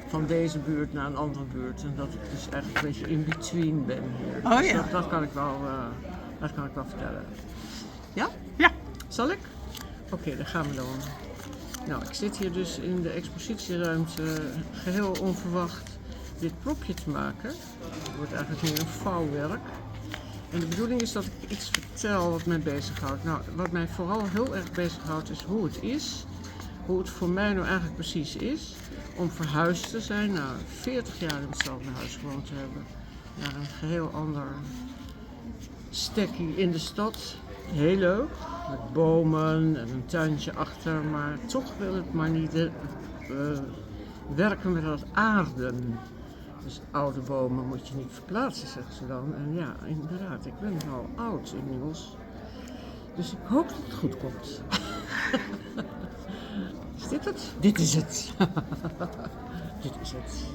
van deze buurt naar een andere buurt. En dat ik dus eigenlijk een beetje in between ben hier. Oh Dus ja. dat kan ik wel vertellen. Ja? Ja. Zal ik? Oké, dan gaan we dan. Nou, ik zit hier dus in de expositieruimte geheel onverwacht dit propje te maken. Het wordt eigenlijk meer een vouwwerk. En de bedoeling is dat ik iets vertel wat mij bezighoudt. Nou, wat mij vooral heel erg bezighoudt is hoe het is. Hoe het voor mij nou eigenlijk precies is om verhuisd te zijn. Nou, 40 jaar in hetzelfde huis gewoond te hebben. Naar een geheel ander stekkie in de stad. Heel leuk. Met bomen en een tuintje achter. Maar toch wil het maar niet werken met dat aarden. Dus oude bomen moet je niet verplaatsen, zeggen ze dan. En ja, inderdaad, ik ben al oud inmiddels. Dus ik hoop dat het goed komt. Is dit het? Dit is het. Dit is het.